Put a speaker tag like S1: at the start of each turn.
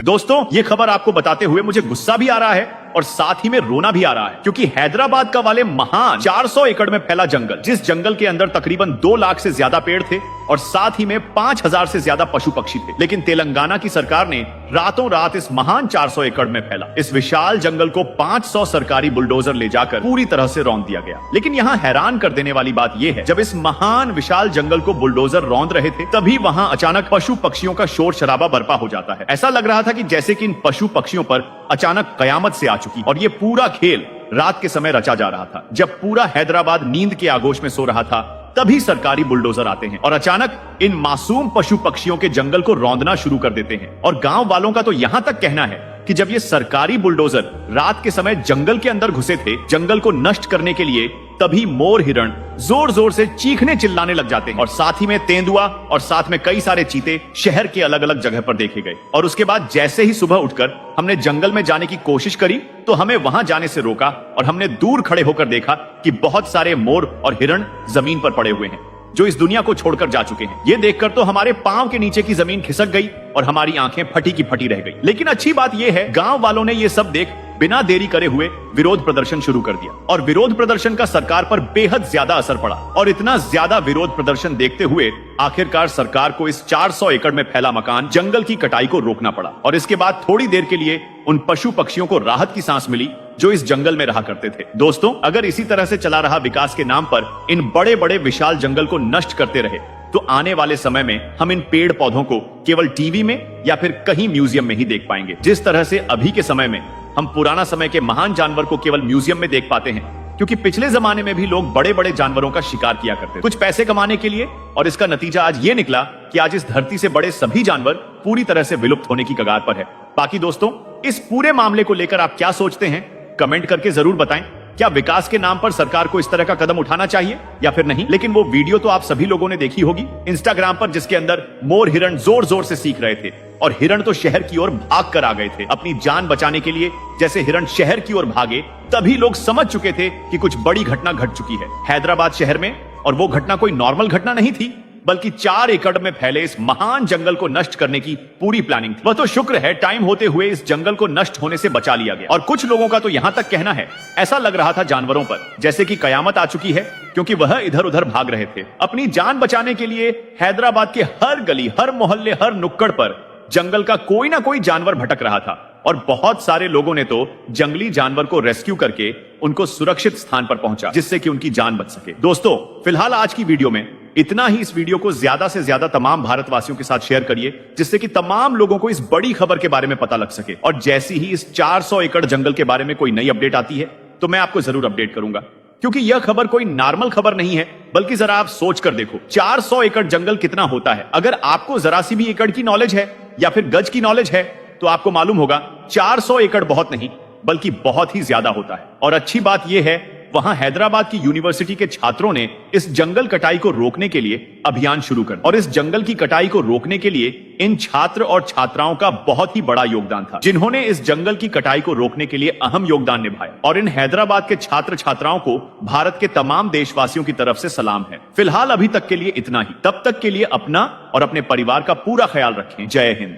S1: दोस्तों, ये खबर आपको बताते हुए मुझे गुस्सा भी आ रहा है और साथ ही में रोना भी आ रहा है, क्योंकि हैदराबाद का वाले महान 400 एकड़ में फैला जंगल, जिस जंगल के अंदर तकरीबन 2 लाख से ज्यादा पेड़ थे और साथ ही में 5000 से ज्यादा पशु पक्षी थे, लेकिन तेलंगाना की सरकार ने रातों रात इस महान 400 एकड़ में फैला इस विशाल जंगल को 500 सरकारी बुलडोजर ले जाकर पूरी तरह से रौंद दिया गया। लेकिन यहाँ हैरान कर देने वाली बात यह है, जब इस महान विशाल जंगल को बुलडोजर रौंद रहे थे, तभी वहां अचानक पशु पक्षियों का शोर शराबा बरपा हो जाता है। ऐसा लग रहा था कि जैसे कि इन पशु पक्षियों पर अचानक कयामत से आ चुकी और ये पूरा खेल रात के समय रचा जा रहा था। जब पूरा हैदराबाद नींद के आगोश में सो रहा था, तभी सरकारी बुलडोजर आते हैं और अचानक इन मासूम पशु पक्षियों के जंगल को रौंदना शुरू कर देते हैं। और गांव वालों का तो यहां तक कहना है कि जब ये सरकारी बुलडोजर रात के समय जंगल के अंदर घुसे थे जंगल को नष्ट करने के लिए, तभी मोर हिरण जोर जोर से चीखने चिल्लाने लग जाते हैं और साथ ही में तेंदुआ और साथ में कई सारे चीते शहर के अलग अलग जगह पर देखे गए। और उसके बाद जैसे ही सुबह उठकर हमने जंगल में जाने की कोशिश करी तो हमें वहां जाने से रोका और हमने दूर खड़े होकर देखा कि बहुत सारे मोर और हिरण जमीन पर पड़े हुए हैं, जो इस दुनिया को छोड़कर जा चुके हैं। ये देखकर तो हमारे पांव के नीचे की जमीन खिसक गई और हमारी आंखें फटी की फटी रह गई। लेकिन अच्छी बात यह है, गांव वालों ने ये सब देख बिना देरी करे हुए विरोध प्रदर्शन शुरू कर दिया और विरोध प्रदर्शन का सरकार पर बेहद ज्यादा असर पड़ा। और इतना ज्यादा विरोध प्रदर्शन देखते हुए आखिरकार सरकार को इस 400 एकड़ में फैला मकान जंगल की कटाई को रोकना पड़ा। और इसके बाद थोड़ी देर के लिए उन पशु पक्षियों को राहत की सांस मिली जो इस जंगल में रहा करते थे। दोस्तों, अगर इसी तरह से चला रहा विकास के नाम पर इन बड़े बड़े विशाल जंगल को नष्ट करते रहे, तो आने वाले समय में हम इन पेड़ पौधों को केवल टीवी में या फिर कहीं म्यूजियम में ही देख पाएंगे। जिस तरह से अभी के समय में हम पुराना समय के महान जानवर को केवल म्यूजियम में देख पाते हैं, क्योंकि पिछले जमाने में भी लोग बड़े बड़े जानवरों का शिकार किया करते थे कुछ पैसे कमाने के लिए। और इसका नतीजा आज ये निकला कि आज इस धरती से बड़े सभी जानवर पूरी तरह से विलुप्त होने की कगार पर है। बाकी दोस्तों, इस पूरे मामले को लेकर आप क्या सोचते हैं, कमेंट करके जरूर बताएं। क्या विकास के नाम पर सरकार को इस तरह का कदम उठाना चाहिए या फिर नहीं? लेकिन वो वीडियो तो आप सभी लोगों ने देखी होगी इंस्टाग्राम पर, जिसके अंदर मोर हिरण जोर जोर से सीख रहे थे और हिरण तो शहर की ओर भाग कर आ गए थे अपनी जान बचाने के लिए। जैसे हिरण शहर की ओर भागे, तभी लोग समझ चुके थे कि कुछ बड़ी घटना घट चुकी है हैदराबाद शहर में। और वो घटना कोई नॉर्मल घटना नहीं थी, बल्कि 4 एकड़ में फैले इस महान जंगल को नष्ट करने की पूरी प्लानिंग थी। वह तो शुक्र है टाइम होते हुए इस जंगल को नष्ट होने से बचा लिया गया। और कुछ लोगों का तो यहां तक कहना है, ऐसा लग रहा था जानवरों पर जैसे कि कयामत आ चुकी है, क्योंकि वह इधर उधर भाग रहे थे अपनी जान बचाने के लिए। हैदराबाद के हर गली, हर मोहल्ले, हर नुक्कड़ पर जंगल का कोई ना कोई जानवर भटक रहा था और बहुत सारे लोगों ने तो जंगली जानवर को रेस्क्यू करके उनको सुरक्षित स्थान पर पहुंचा, जिससे कि उनकी जान बच सके। दोस्तों, फिलहाल आज की वीडियो में इतना ही। इस वीडियो को ज्यादा से ज्यादा तमाम भारतवासियों के साथ शेयर करिए, जिससे कि तमाम लोगों को इस बड़ी खबर के बारे में पता लग सके। और जैसी ही इस 400 एकड़ जंगल के बारे में कोई नई अपडेट आती है तो मैं आपको जरूर अपडेट करूंगा, क्योंकि यह खबर कोई नॉर्मल खबर नहीं है, बल्कि जरा आप सोच कर देखो 400 एकड़ जंगल कितना होता है। अगर आपको जरा सी भी एकड़ की नॉलेज है या फिर गज की नॉलेज है तो आपको मालूम होगा 400 एकड़ बहुत नहीं बल्कि बहुत ही ज्यादा होता है। और अच्छी बात यह है, वहां हैदराबाद की यूनिवर्सिटी के छात्रों ने इस जंगल कटाई को रोकने के लिए अभियान शुरू कर, और इस जंगल की कटाई को रोकने के लिए इन छात्र और छात्राओं का बहुत ही बड़ा योगदान था, जिन्होंने इस जंगल की कटाई को रोकने के लिए अहम योगदान निभाया। और इन हैदराबाद के छात्र छात्राओं को भारत के तमाम देशवासियों की तरफ से सलाम है। फिलहाल अभी तक के लिए इतना ही। तब तक के लिए अपना और अपने परिवार का पूरा ख्याल रखें। जय हिंद।